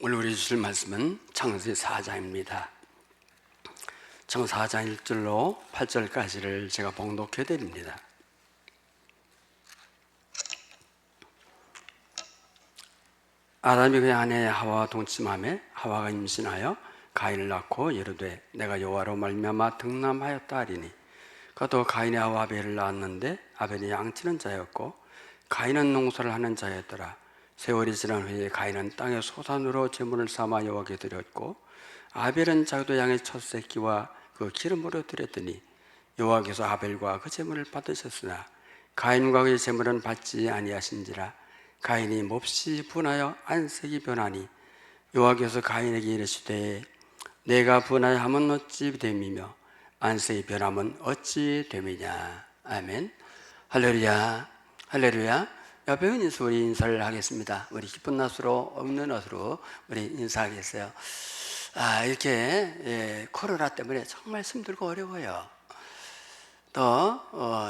오늘 우리 주실 말씀은 창세기 4장입니다. 창세기 4장 1절로 8절까지를 제가 봉독해 드립니다. 아담이 그의 아내 하와와 동침하매 하와가 임신하여 가인을 낳고 이르되 내가 여호와로 말미암아 등남하였다 하리니 그도 가인의 아와 아벨을 낳았는데 아벨이 양치는 자였고 가인은 농사를 하는 자였더라. 세월이 지난 후에 가인은 땅의 소산으로 제물을 삼아 여호와께 드렸고 아벨은 자기도 양의 첫 새끼와 그 기름으로 드렸더니 여호와께서 아벨과 그 제물을 받으셨으나 가인과 그의 제물은 받지 아니하신지라. 가인이 몹시 분하여 안색이 변하니 여호와께서 가인에게 이르시되 내가 분하여 함은 어찌 됨이며 안색이 변함은 어찌 됨이냐. 아멘. 할렐루야, 할렐루야. 옆에 있는 우리 인사를 하겠습니다. 우리 기쁜 낯으로 없는 옷으로 우리 인사하겠어요. 이렇게 코로나 때문에 정말 힘들고 어려워요. 또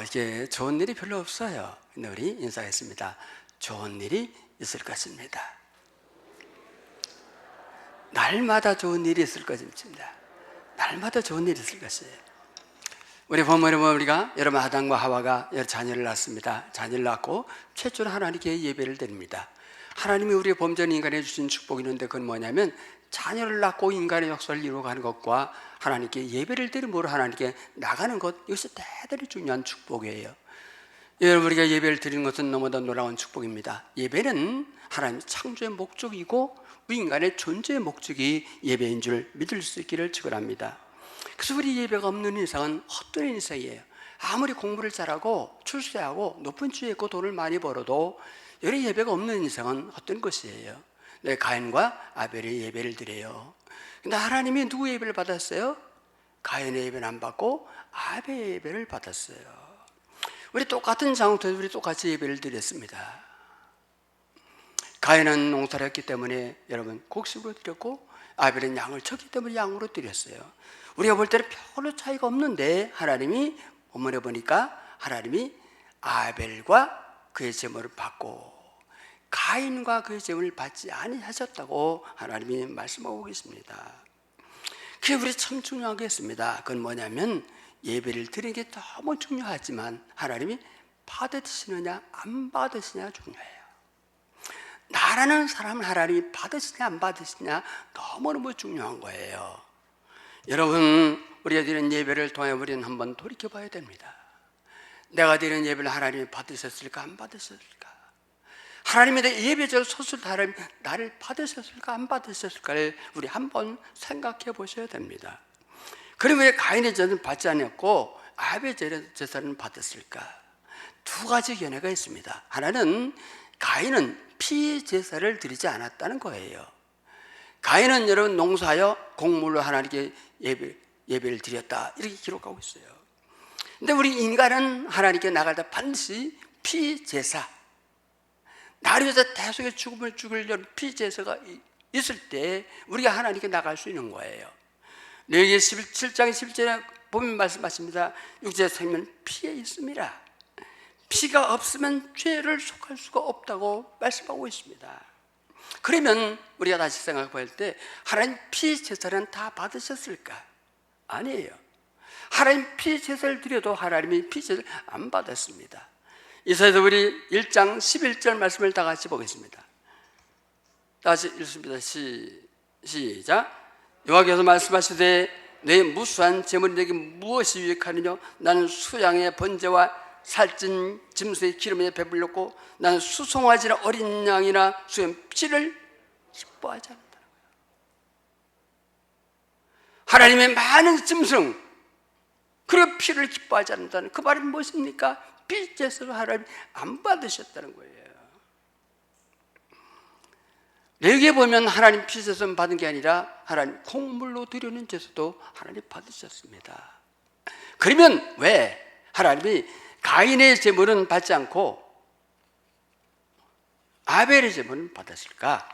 이게 좋은 일이 별로 없어요. 근데 우리 인사하겠습니다. 좋은 일이 있을 것입니다. 날마다 좋은 일이 있을 것입니다. 날마다 좋은 일이 있을 것이에요. 우리 본문에 보면 우리가 여러분 아담과 하와가 여러 자녀를 낳습니다. 자녀를 낳고 최초로 하나님께 예배를 드립니다. 하나님이 우리의 범죄한 인간에 주신 축복이 있는데 그건 뭐냐면 자녀를 낳고 인간의 역사를 이루어가는 것과 하나님께 예배를 드림으로 하나님께 나가는 것, 이것이 대단히 중요한 축복이에요. 여러분 우리가 예배를 드리는 것은 너무나 놀라운 축복입니다. 예배는 하나님의 창조의 목적이고 우리 인간의 존재의 목적이 예배인 줄 믿을 수 있기를 축원합니다. 그래서 우리 예배가 없는 인생은 헛된 인생이에요. 아무리 공부를 잘하고 출세하고 높은 지위에 있고 돈을 많이 벌어도 여기 예배가 없는 인생은 헛된 것이에요. 네, 가인과 아벨의 예배를 드려요. 근데 하나님이 누구 예배를 받았어요? 가인의 예배는 안 받고 아벨의 예배를 받았어요. 우리 똑같은 장소에서 우리 똑같이 예배를 드렸습니다. 가인은 농사를 했기 때문에 여러분 곡식으로 드렸고 아벨은 양을 쳤기 때문에 양으로 드렸어요. 우리가 볼 때는 별로 차이가 없는데 하나님이 본문에 보니까 하나님이 아벨과 그의 제물을 받고 가인과 그의 제물을 받지 아니하셨다고 하나님이 말씀하고 계십니다. 그게 우리 참 중요하게 했습니다. 그건 뭐냐면 예배를 드리는 게 너무 중요하지만 하나님이 받으시느냐 안 받으시느냐 중요해요. 나라는 사람을 하나님이 받으시냐 안 받으시냐 너무너무 중요한 거예요. 여러분 우리가 드리는 예배를 통해 우리는 한번 돌이켜봐야 됩니다. 내가 드리는 예배를 하나님이 받으셨을까 안 받으셨을까? 하나님이 내 예배자로 섰을 때 하나님이 나를 받으셨을까 안 받으셨을까를 우리 한번 생각해 보셔야 됩니다. 그럼 왜 가인의 제사는 받지 않았고 아벨의 제사는 받았을까? 두 가지 견해가 있습니다. 하나는 가인은 피 제사를 드리지 않았다는 거예요. 가인은 여러분 농사하여 곡물로 하나님께 예배를 드렸다 이렇게 기록하고 있어요. 근데 우리 인간은 하나님께 나갈 때 반드시 피 제사, 나를 위해서 대속의 죽음을 죽으려는 피 제사가 있을 때 우리가 하나님께 나갈 수 있는 거예요. 레위기 17장 11절에 보면 말씀하십니다. 육체의 생명 피에 있습니다. 피가 없으면 죄를 속할 수가 없다고 말씀하고 있습니다. 그러면 우리가 다시 생각해 볼 때 하나님 피 제사는 다 받으셨을까? 아니에요. 하나님 피 제사를 드려도 하나님이 피 제사를 안 받았습니다. 이사야서 우리 1장 11절 말씀을 다 같이 보겠습니다. 다시 읽습니다. 시작. 여호와께서 말씀하시되 내 무수한 제물이 내게 무엇이 유익하느냐? 나는 수양의 번제와 살찐 짐승의 기름에 배불렸고 나는 수송아지나 어린 양이나 수염 피를 기뻐하지 않는다는 거예요. 하나님의 많은 짐승 그리고 피를 기뻐하지 않는다는 그 말은 무엇입니까? 피 제사를 하나님 안 받으셨다는 거예요. 레위기에 보면 하나님 피 제사만 받은 게 아니라 하나님 곡물로 드리는 제사도 하나님 받으셨습니다. 그러면 왜 하나님이 가인의 제물은 받지 않고 아벨의 제물은 받았을까?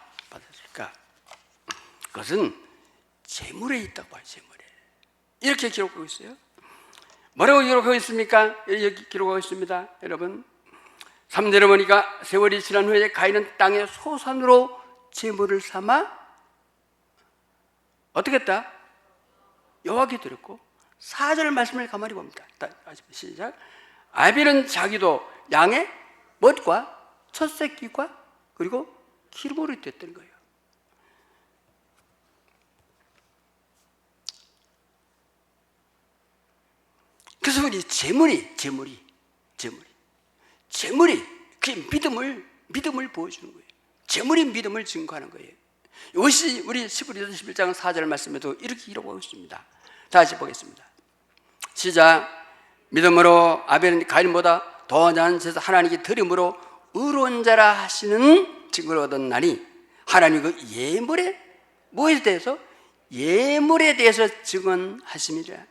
그것은 제물에 있다고 봐요. 제물에 이렇게 기록하고 있어요. 뭐라고 기록하고 있습니까? 여기 기록하고 있습니다. 여러분 3절에 보니까 세월이 지난 후에 가인은 땅의 소산으로 제물을 삼아 어떻게 했다? 여호와께 드렸고 4절 말씀을 가만히 봅니다. 시작. 아벨은 자기도 양의 뭣과 첫 새끼과 그리고 기름으로 드렸던 거예요. 그래서 우리 제물이 그 믿음을 보여주는 거예요. 제물이 믿음을 증거하는 거예요. 이것이 우리 히브리서 11장 4절 말씀에도 이렇게 기록하고 있습니다. 다시 보겠습니다. 시작. 믿음으로 아벨은 가인보다 더 나은 제사 하나님께 드림으로 의로운 자라 하시는 증거를 얻었나니 하나님 그 예물에 뭐에 대해서? 예물에 대해서 증언하심이라.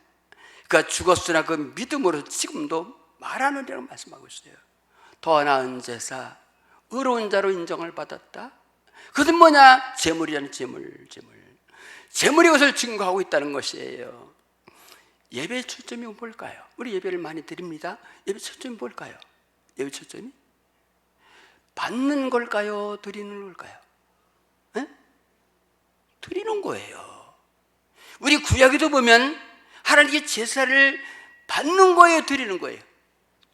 그가 죽었으나 그 믿음으로 지금도 말하느라고 말씀하고 있어요. 더 나은 제사, 의로운 자로 인정을 받았다. 그것은 뭐냐? 제물이라는 제물이 그것을 증거하고 있다는 것이에요. 예배의 초점이 뭘까요? 우리 예배를 많이 드립니다. 예배 초점이 뭘까요? 예배 초점이 받는 걸까요? 드리는 걸까요? 에? 드리는 거예요. 우리 구약에도 보면 하나님께 제사를 받는 거예요? 드리는 거예요?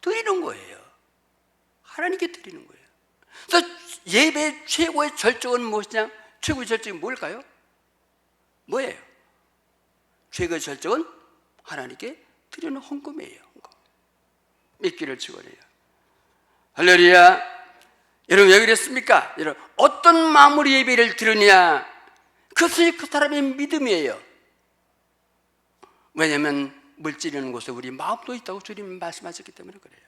드리는 거예요. 하나님께 드리는 거예요. 그래서 예배의 최고의 절정은 무엇이냐? 최고의 절정이 뭘까요? 뭐예요? 최고의 절정은 하나님께 드리는 헌금이에요. 헌금. 믿기를 축원해요. 할렐루야. 여러분 왜 그랬습니까? 여러분 어떤 마음으로 예배를 드리느냐? 그것이 그 사람의 믿음이에요. 왜냐하면 물질이라는 곳에 우리 마음도 있다고 주님 말씀하셨기 때문에 그래요.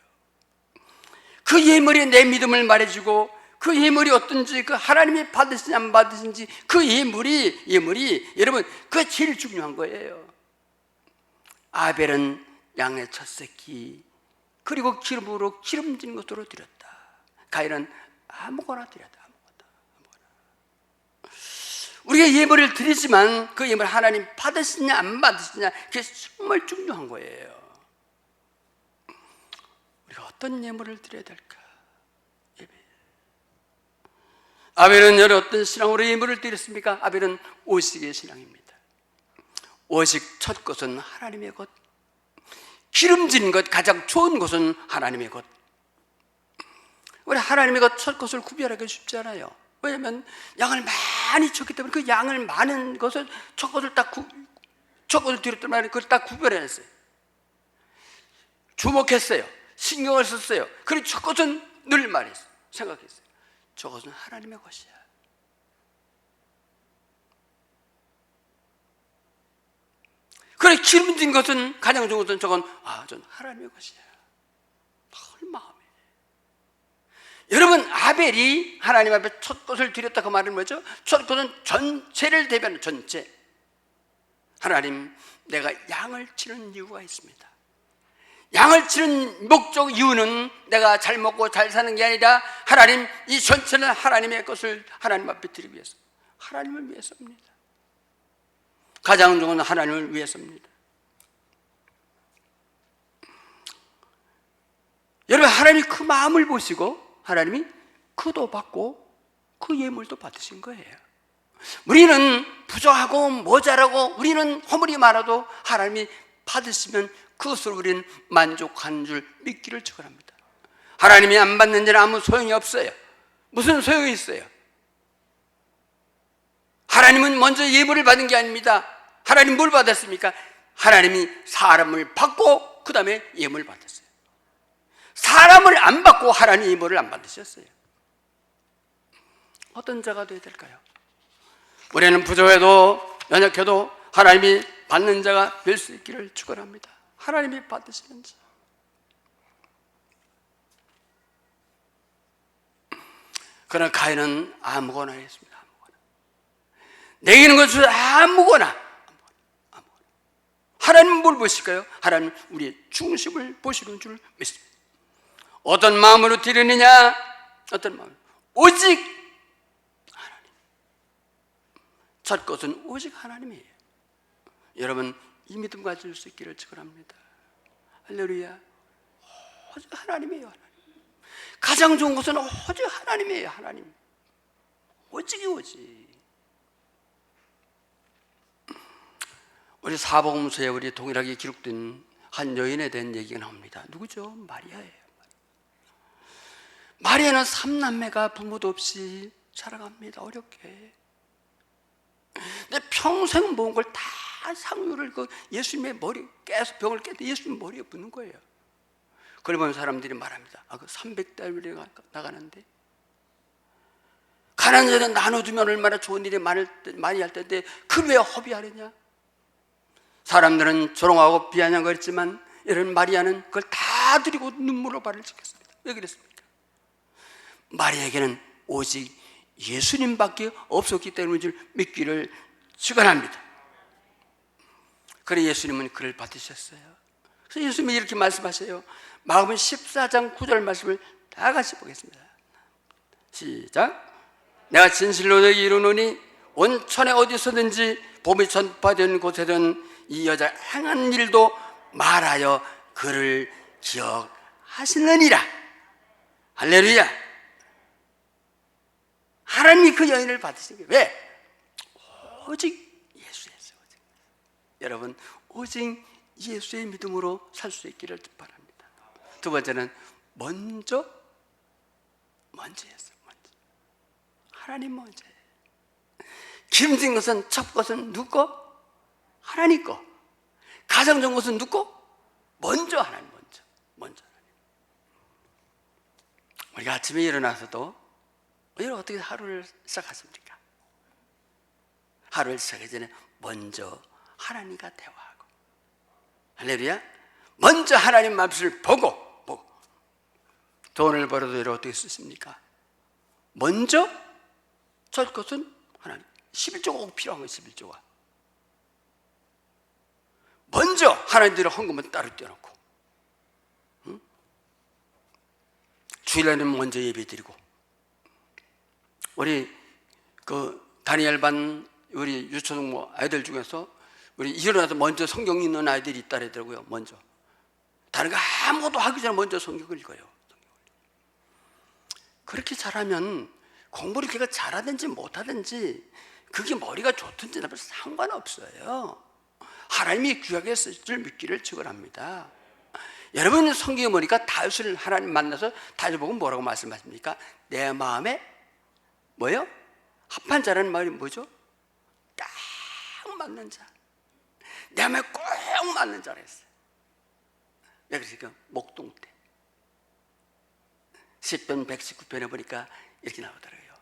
그 예물이 내 믿음을 말해주고 그 예물이 어떤지, 그 하나님이 받으시는지 안 받으시는지 그 예물이 여러분 그게 제일 중요한 거예요. 아벨은 양의 첫 새끼 그리고 기름으로 기름진 것으로 드렸다. 가인은 아무거나 드렸다. 우리가 예물을 드리지만 그 예물 하나님 받으시냐 안 받으시냐 그게 정말 중요한 거예요. 우리가 어떤 예물을 드려야 될까? 예배. 아벨은 여러 어떤 신앙으로 예물을 드렸습니까? 아벨은 오직의 신앙입니다. 오직 첫 것은 하나님의 것, 기름진 것, 가장 좋은 것은 하나님의 것. 우리 하나님의 것 첫 것을 구별하기 쉽지 않아요. 왜냐하면 양을 많이 쳤기 때문에 그 양을 많은 것을 첫 것을 드렸단 말이에요. 그걸 딱 구별해냈어요. 주목했어요. 신경을 썼어요. 그리고 첫 것은 늘 말했어요. 생각했어요. 저것은 하나님의 것이야. 그래 기름진 것은 가장 좋은 것은 전 하나님의 것이야. 늘 마음에. 여러분 아벨이 하나님 앞에 첫 것을 드렸다 그 말은 뭐죠? 첫 것은 전체를 대변하는 전체. 하나님 내가 양을 치는 이유가 있습니다. 양을 치는 목적 이유는 내가 잘 먹고 잘 사는 게 아니라 하나님 이 전체는 하나님의 것을 하나님 앞에 드리기 위해서 하나님을 위해서입니다. 가장 좋은 하나님을 위해서입니다. 여러분 하나님이 그 마음을 보시고 하나님이 그도 받고 그 예물도 받으신 거예요. 우리는 부족하고 모자라고 우리는 허물이 많아도 하나님이 받으시면 그것으로 우리는 만족한 줄 믿기를 축원합니다. 하나님이 안 받는 데는 아무 소용이 없어요. 무슨 소용이 있어요? 하나님은 먼저 예물을 받은 게 아닙니다. 하나님 뭘 받았습니까? 하나님이 사람을 받고 그 다음에 예물을 받았어요. 사람을 안 받고 하나님 예물을 안 받으셨어요. 어떤 자가 되어야 될까요? 우리는 부족해도 연약해도 하나님이 받는 자가 될 수 있기를 축원합니다. 하나님이 받으시는 자. 그러나 가인은 아무거나 했습니다. 아무거나. 내게 있는 것을 아무거나. 하나님은 뭘 보실까요? 하나님은 우리의 중심을 보시는 줄 믿습니다. 어떤 마음으로 드리느냐? 어떤 마음? 오직 하나님. 첫 것은 오직 하나님이에요. 여러분 이 믿음 가질 수 있기를 축원합니다. 할렐루야. 오직 하나님이에요. 하나님. 가장 좋은 것은 오직 하나님이에요. 하나님. 오직이 오직. 우리 사복음서에 우리 동일하게 기록된 한 여인에 대한 얘기가 나옵니다. 누구죠? 마리아예요. 마리아는 삼남매가 부모도 없이 살아갑니다. 어렵게. 근데 평생 모은 걸 다 상유를 예수님의 머리 깨서 병을 깨도 예수님 머리에 붓는 거예요. 그러면 사람들이 말합니다. 그 300달러리 나가는데 가난한 자는 나눠주면 얼마나 좋은 일이 많이 할 텐데 그걸 왜 허비하느냐? 사람들은 조롱하고 비아냥거렸지만 이런 마리아는 그걸 다 드리고 눈물로 발을 씻겼습니다. 왜 그랬습니까? 마리아에게는 오직 예수님밖에 없었기 때문인 줄 믿기를 축원합니다. 그래 예수님은 그를 받으셨어요. 그래서 예수님이 이렇게 말씀하세요. 마가복음 14장 9절 말씀을 다 같이 보겠습니다. 시작. 내가 진실로 너에게 이르노니 온 천에 어디서든지 복음이 전파되는 곳에든 이 여자 행한 일도 말하여 그를 기억하시느니라. 할렐루야. 하나님이 그 여인을 받으신 게 왜? 오직 예수였어요. 오직. 여러분 오직 예수의 믿음으로 살 수 있기를 바랍니다. 두 번째는 먼저였어요. 먼저. 하나님 먼저. 기름진 것은 첫 것은 누구 거? 하나님 거. 가장 좋은 것은 누구 거? 먼저 하나님 먼저 하나님. 우리가 아침에 일어나서도 여러분 어떻게 하루를 시작하십니까? 하루를 시작하기 전에 먼저 하나님과 대화하고, 할렐루야. 먼저 하나님 말씀을 보고 돈을 벌어도 여러분 어떻게 쓰십니까? 먼저 첫 것은 하나님. 11조가 꼭 필요한 거예요. 11조가 먼저 하나님들의 헌금은 따로 떼어놓고, 응? 주일날은 먼저 예배드리고, 우리 그 다니엘 반 우리 유초등 아이들 중에서 우리 일어나서 먼저 성경 읽는 아이들이 있다 그러더라고요. 먼저 다른 거 아무것도 하기 전에 먼저 성경을 읽어요. 그렇게 잘하면 공부를 걔가 잘하든지 못하든지 그게 머리가 좋든지 나쁜 상관없어요. 하나님이 귀하게 했을 줄 믿기를 축원합니다. 여러분 성경에 보니까 다윗을 하나님 만나서 다윗 보고 뭐라고 말씀하십니까? 내 마음에 뭐요? 합한 자라는 말이 뭐죠? 딱 맞는 자. 내 마음에 꼭 맞는 자라 했어요. 왜 그랬을까? 목동 때 시편 119편에 보니까 이렇게 나오더라고요.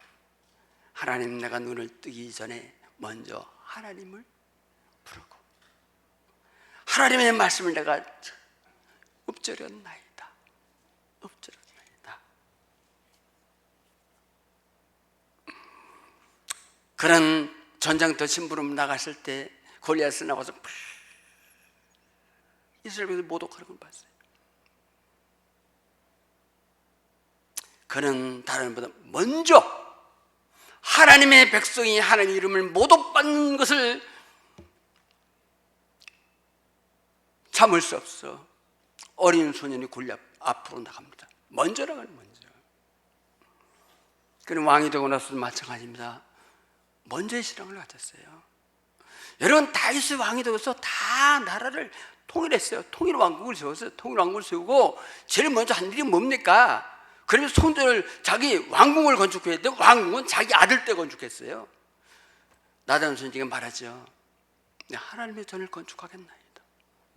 하나님 내가 눈을 뜨기 전에 먼저 하나님을 부르고 하나님의 말씀을 내가 읊조렸나이다. 그런 전장터 심부름 나갔을 때 골리앗이 나와서 이스라엘에서 모독하는 걸 봤어요. 그는 다른 분보다 먼저 하나님의 백성이 하나님의 이름을 모독받는 것을 참을 수 없어 어린 소년이 골리앗 앞으로 나갑니다. 먼저 나가는 먼저. 그는 왕이 되고 나서도 마찬가지입니다. 먼저의 신앙을 가졌어요. 여러분 다윗이 왕이 되어서 다 나라를 통일했어요. 통일 왕국을 세웠어요. 통일 왕국을 세우고 제일 먼저 한 일이 뭡니까? 그러면 손들을 자기 왕궁을 건축해야 돼. 왕궁은 자기 아들 때 건축했어요. 나단 선지가 말하죠. 하나님의 전을 건축하겠나이다.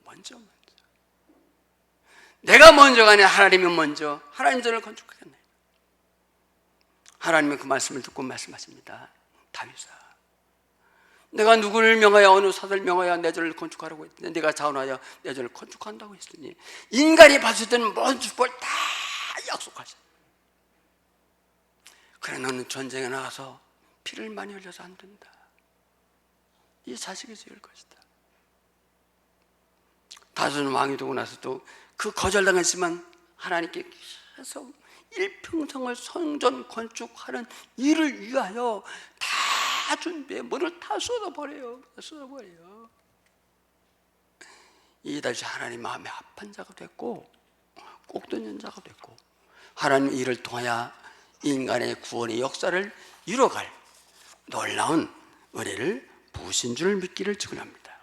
먼저. 내가 먼저가 아니라 하나님이 먼저 하나님 전을 건축하겠나이다. 하나님은 그 말씀을 듣고 말씀하십니다. 다윗아, 내가 누구를 명하여 어느 사람을 명하여 내 전을 건축하라고 했더니 내가 자원하여 내 전을 건축한다고 했으니 인간이 봤을 때는 모든 축복을 다 약속하셨다. 그래 너는 전쟁에 나가서 피를 많이 흘려서 안 된다. 이 자식이 지을 것이다. 다윗은 왕이 되고 나서도 그 거절당했지만 하나님께 계속 일평생을 성전 건축하는 일을 위하여 다 준비해 뭐를 다 쏟아버려요. 이 다윗이 하나님 마음에 합한 자가 됐고 꼭 던진 자가 됐고 하나님 일을 통하여 인간의 구원의 역사를 이뤄갈 놀라운 은혜를 부으신 줄 믿기를 축원합니다.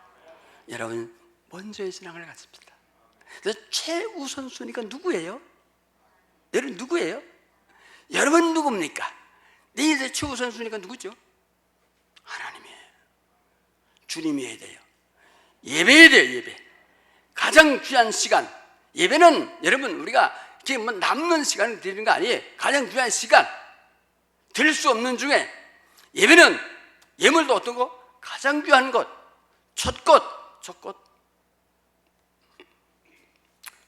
여러분 먼저의 신앙을 가집시다. 그래서 최우선순위가 누구예요? 여러분 누구예요? 여러분 누굽니까? 내 인생의 최우선순위가 누구죠? 하나님이에요. 주님이어야 돼요. 예배해야 돼요. 예배. 가장 귀한 시간. 예배는 여러분 우리가 이렇게 뭐 남는 시간을 드리는 거 아니에요. 가장 귀한 시간. 드릴 수 없는 중에 예배는 예물도 어떤 거? 가장 귀한 것. 첫 것.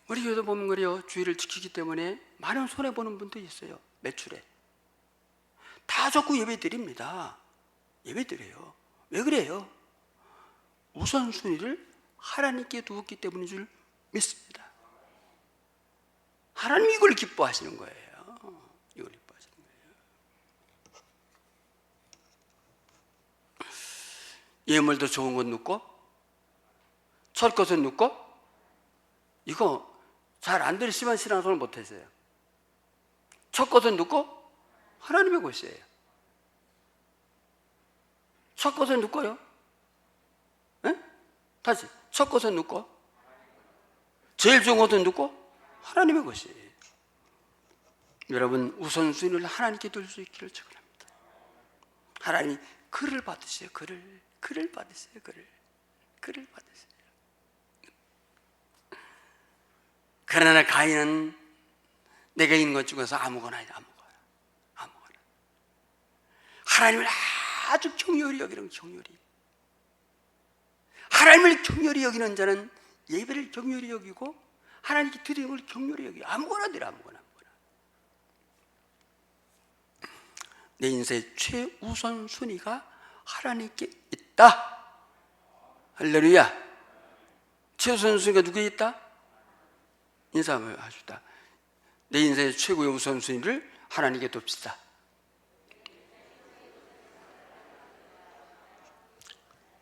우리 교회도 보면 그래요. 주의를 지키기 때문에 많은 손해보는 분도 있어요. 매출에. 다 적고 예배 드립니다. 예배 드려요. 왜 그래요? 우선순위를 하나님께 두었기 때문인 줄 믿습니다. 하나님이 이걸 기뻐하시는 거예요. 이걸 기뻐하시는 거예요. 예물도 좋은 것 넣고 첫 것은 넣고 이거 잘 안 들으시면 신앙생활 못했어요. 첫 것은 넣고 하나님의 것이에요. 첫 것은 넣고요. 네? 다시 첫 것은 넣고 제일 좋은 것은 넣고 하나님의 것이에요. 여러분 우선순위를 하나님께 둘 수 있기를 축원합니다. 하나님 글을 받으세요. 글을 받으세요. 글을 받으세요. 그러나 가인은 내가 있는 것 중에서 아무거나 하나님을 아주 경멸히 여기는 경멸히. 하나님을 경멸히 여기는 자는 예배를 경멸히 여기고 하나님께 드리는 걸 경멸히 여기고 아무거나 드려 아무거나. 내 인생의 최우선 순위가 하나님께 있다. 할렐루야. 최우선 순위가 누구에 있다? 인사를 하시다. 내 인생의 최고의 우선순위를 하나님께 둡시다.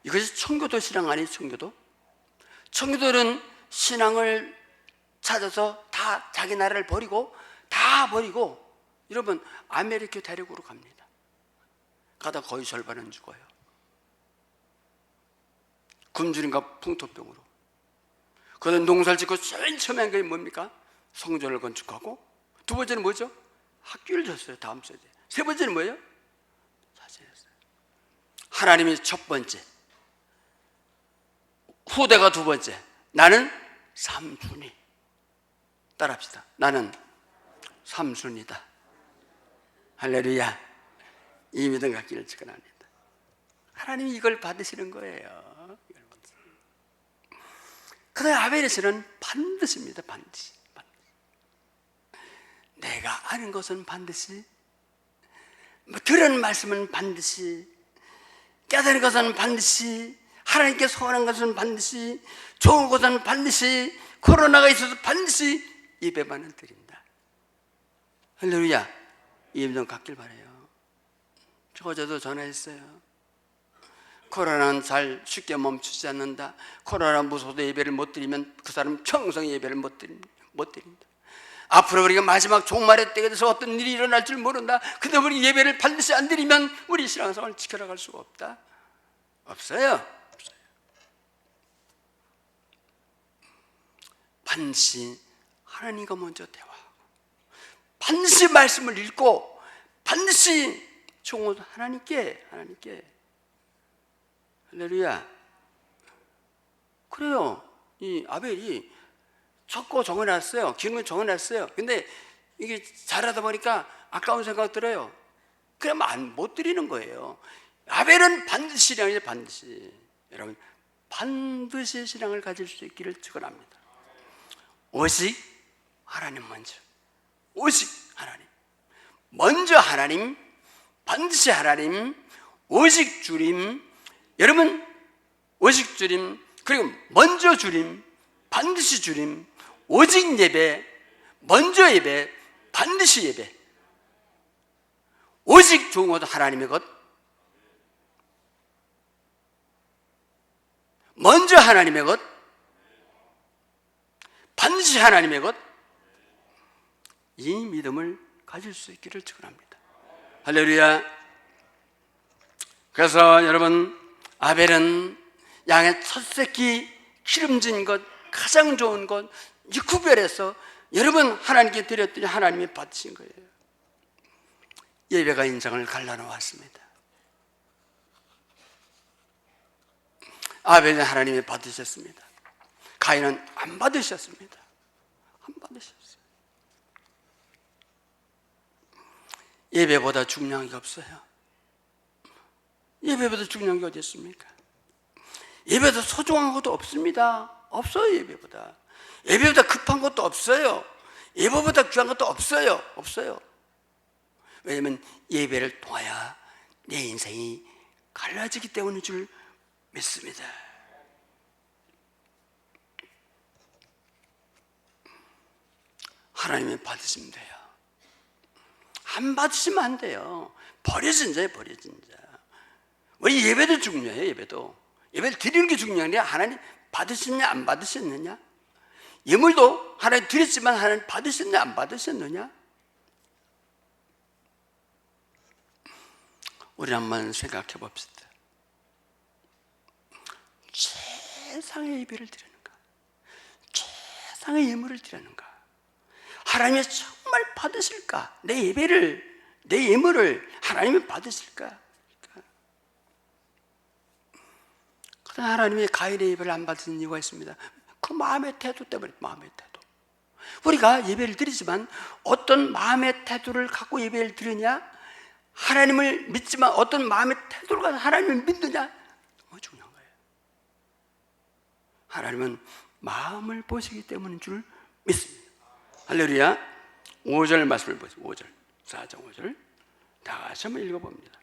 이것이 청교도 신앙 아니에요? 청교도는 신앙을 찾아서 다 자기 나라를 버리고 여러분 아메리카 대륙으로 갑니다. 가다 거의 절반은 죽어요. 굶주림과 풍토병으로. 그는 농사를 짓고 제일 처음에 한 게 뭡니까? 성전을 건축하고 두 번째는 뭐죠? 학교를 졌어요. 다음 세대. 세 번째는 뭐예요? 자신했어요. 하나님이 첫 번째, 후대가 두 번째, 나는 삼순위. 따라합시다. 나는 삼순위다. 할렐루야. 이 믿음 갖기를 축원합니다. 하나님이 이걸 받으시는 거예요. 그다음에 아벨에서는 반드시입니다. 반드시. 내가 아는 것은 반드시, 들은 말씀은 반드시, 깨달은 것은 반드시, 하나님께 소원한 것은 반드시, 좋은 것은 반드시, 코로나가 있어서 반드시 예배만은 드린다. 할렐루야. 이 믿음 갖길 바라요. 어제도 전화했어요. 코로나는 잘 쉽게 멈추지 않는다. 코로나 무서워도 예배를 못 드리면 그 사람 평생 예배를 못 드린다. 앞으로 우리가 마지막 종말의 때가 돼서 어떤 일이 일어날 줄 모른다. 근데 우리 예배를 반드시 안 드리면 우리 신앙생활을 지켜나갈 수가 없다. 없어요. 반드시 하나님과 먼저 대화하고 반드시 말씀을 읽고 반드시 종은 하나님께 할렐루야. 그래요. 이 아벨이 적고 정해놨어요. 기름을 정해놨어요. 근데 이게 잘하다 보니까 아까운 생각 들어요. 그러면 못 드리는 거예요. 아벨은 반드시 신앙이에요. 반드시. 여러분 반드시 신앙을 가질 수 있기를 축원합니다. 오직 하나님 먼저. 오직 하나님. 먼저 하나님, 반드시 하나님, 오직 주님. 여러분 오직 주님, 그리고 먼저 주님, 반드시 주님, 오직 예배, 먼저 예배, 반드시 예배. 오직 좋은 것 하나님의 것, 먼저 하나님의 것, 반드시 하나님의 것. 이 믿음을 가질 수 있기를 축원합니다. 할렐루야. 그래서 여러분 아벨은 양의 첫 새끼 기름진 것, 가장 좋은 것 이 구별해서 여러분 하나님께 드렸더니 하나님이 받으신 거예요. 예배가 인생을 갈라놓았습니다. 아벨은 하나님이 받으셨습니다. 가인은 안 받으셨습니다. 안 받으셨어요. 예배보다 중요한 게 없어요. 예배보다 중요한 게 어디 있습니까? 예배보다 소중한 것도 없습니다. 없어요. 예배보다 급한 것도 없어요. 예배보다 귀한 것도 없어요. 왜냐하면 예배를 통하여 내 인생이 갈라지기 때문인 줄 믿습니다. 하나님이 받으시면 돼요. 안 받으시면 안 돼요. 버려진 자예요. 우리 예배도 중요해요. 예배를 드리는 게 중요한 게 하나님 받으셨냐 안 받으셨느냐. 예물도 하나님 드렸지만 하나님 받으셨냐 안 받으셨느냐. 우리 한번 생각해 봅시다. 최상의 예배를 드리는가, 최상의 예물을 드리는가, 하나님이 정말 받으실까? 내 예배를, 내 예물을 하나님이 받으실까? 그러나 하나님이 가인의 예배를 안 받으신 이유가 있습니다. 그 마음의 태도 때문에. 마음의 태도. 우리가 예배를 드리지만 어떤 마음의 태도를 갖고 예배를 드리냐, 하나님을 믿지만 어떤 마음의 태도를 가지고 하나님을 믿느냐, 너무 중요한 거예요. 하나님은 마음을 보시기 때문인 줄 믿습니다. 할렐루야. 5절 말씀을 보세요. 5절, 4장 5절 다 같이 한번 읽어봅니다.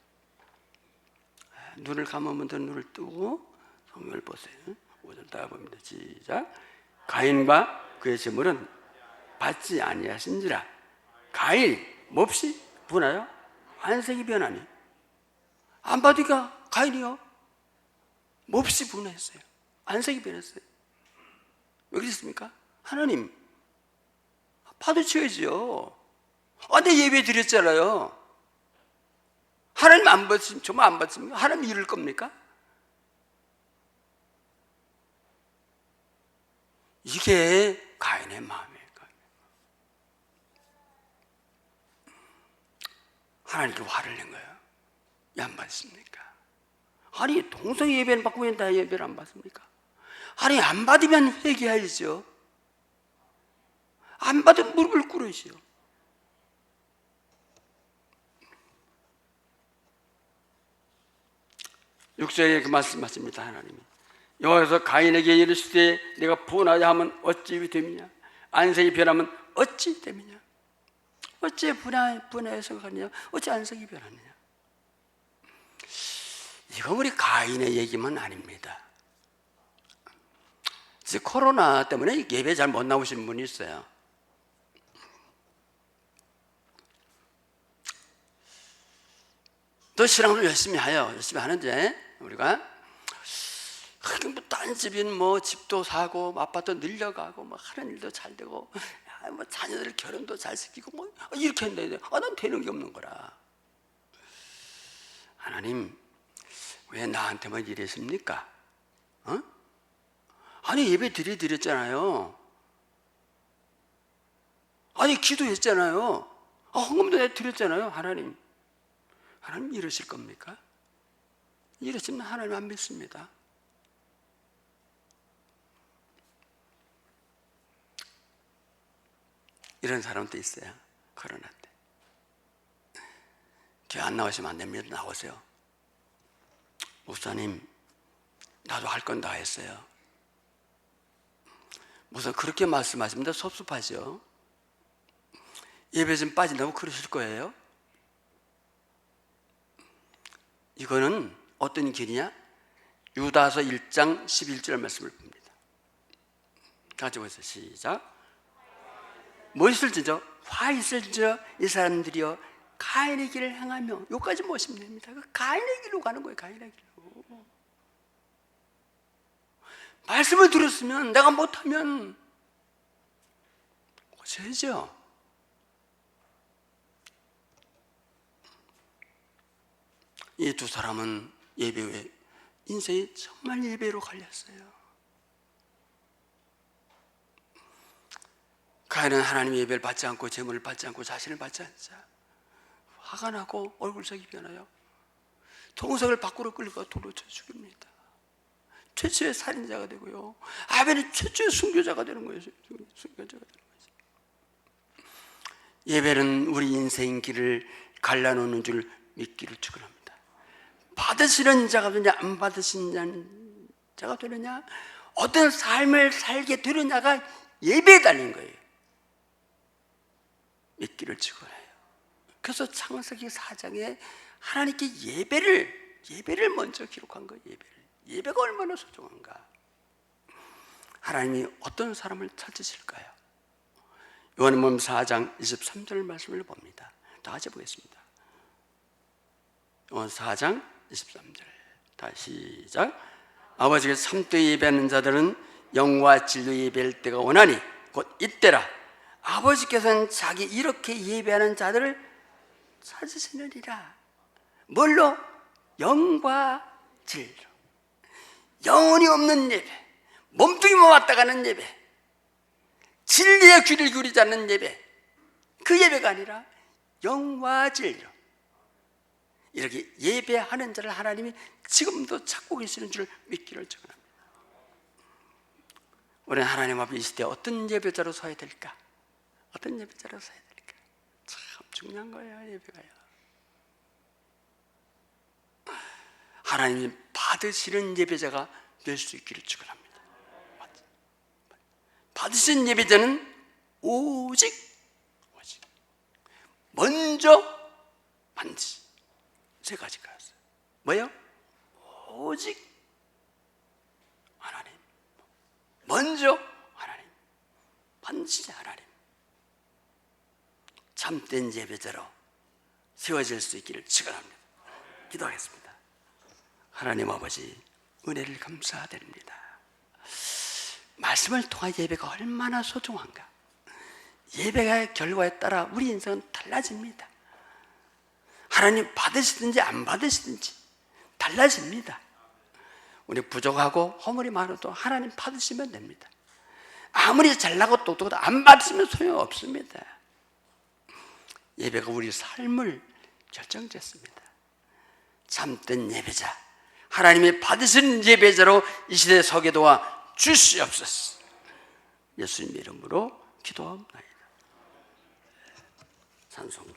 눈을 감으면 눈을 뜨고 성경을 보세요. 5절 다 봅니다. 시작. 가인과 그의 제물은 받지 아니하신지라. 가인 몹시 분하여 안색이 변하니. 안 받으니까 가인이요 몹시 분했어요. 안색이 변했어요. 왜 그랬습니까? 하나님 받으셔야지요. 내 예배 드렸잖아요. 하나님 안 받으시면, 정말 안 받으시면 하나님 이럴 겁니까? 이게 가인의 마음이에요. 하나님께 화를 낸 거예요. 왜 안 받습니까? 아니 동성 예배는 받고 왜 나 예배를 안 받습니까? 아니 안 받으면 회개해야죠. 안 받으면 무릎을 꿇으시오. 육절에 그 말씀하십니다. 하나님이 여호와께서 가인에게 이르시되 내가 분하여 하면 어찌 됨이냐, 안색이 변하면 어찌 됨이냐. 어찌 분하여서 가느냐, 어찌 안색이 변하느냐. 이거 우리 가인의 얘기만 아닙니다. 지금 코로나 때문에 예배 잘 못 나오신 분이 있어요. 또 신앙도 열심히 하는데 우리가 뭐 딴 집인 뭐 집도 사고 아파트 늘려가고 뭐 하는 일도 잘 되고 뭐 자녀들 결혼도 잘 시키고 뭐 이렇게 했는데 난 되는 게 없는 거라. 하나님 왜 나한테만 이랬습니까? 아니 예배 드렸잖아요. 아니 기도했잖아요. 헌금도 내가 드렸잖아요. 하나님 이러실 겁니까? 이러시면 하나님 안 믿습니다. 이런 사람도 있어요. 코로나 때 교회 안 나오시면 안 됩니다. 나오세요. 목사님 나도 할 건 다 했어요. 무슨 그렇게 말씀하시면 섭섭하죠. 예배 좀 빠진다고 그러실 거예요. 이거는 어떤 길이냐? 유다서 1장 11절 말씀을 봅니다. 가지고 있어요. 시작. 뭐 있을지죠? 화 있을지죠? 이 사람들이요 가인의 길을 행하며. 여기까지 보시면 됩니다. 가인의 길로 가는 거예요. 가인의 길로. 말씀을 들었으면 내가 못하면 고쳐야죠. 이 두 사람은 예배 후에 인생이 정말 예배로 갈렸어요. 가인은 하나님의 예배를 받지 않고 제물을 받지 않고 자신을 받지 않자 화가 나고 얼굴색이 변하여 동석을 밖으로 끌고 돌로 쳐 죽입니다. 최초의 살인자가 되고요, 아벨은 최초의 순교자가 되는 거예요. 순교자가 되는 거죠. 예배는 우리 인생 길을 갈라놓는 줄 믿기를 축원합니다. 받으시는 자가 되느냐 안 받으시는 자가 되느냐, 어떤 삶을 살게 되느냐가 예배에 달린 거예요. 믿기를 축원해요. 그래서 창세기 4장에 하나님께 예배를 먼저 기록한 거예요. 예배가 얼마나 소중한가. 하나님이 어떤 사람을 찾으실까요? 요한복음 4장 23절 말씀을 봅니다. 다 같이 보겠습니다. 요한 4장 23절 다시 시작. 아버지께서 참되이 예배하는 자들은 영과 진리로 예배할 때가 오나니 곧 이때라. 아버지께서는 자기 이렇게 예배하는 자들을 찾으시느니라. 뭘로? 영과 진리로. 영혼이 없는 예배, 몸뚱이만 왔다 가는 예배, 진리의 귀를 기울이지 않는 예배, 그 예배가 아니라 영과 진리로 이렇게 예배하는 자를 하나님이 지금도 찾고 계시는 줄 믿기를 축원합니다. 우리는 하나님 앞에 있을 때 어떤 예배자로 서야 될까? 어떤 예배자로 서야 될까? 참 중요한 거예요, 예배가요. 하나님이 받으시는 예배자가 될 수 있기를 축원합니다. 받으신 예배자는 오직 먼저 반드시 세 가지가 있어요. 뭐예요? 오직 하나님, 먼저 하나님, 반드시 하나님. 참된 예배자로 세워질 수 있기를 축원합니다. 기도하겠습니다. 하나님 아버지, 은혜를 감사드립니다. 말씀을 통한 예배가 얼마나 소중한가. 예배의 결과에 따라 우리 인생은 달라집니다. 하나님 받으시든지 안 받으시든지 달라집니다. 우리 부족하고 허물이 많아도 하나님 받으시면 됩니다. 아무리 잘나고 똑똑해도 안 받으시면 소용없습니다. 예배가 우리 삶을 결정짓습니다. 참된 예배자, 하나님이 받으신 예배자로 이 시대에 서게 도와 주시옵소서. 예수님 이름으로 기도합니다. 찬송가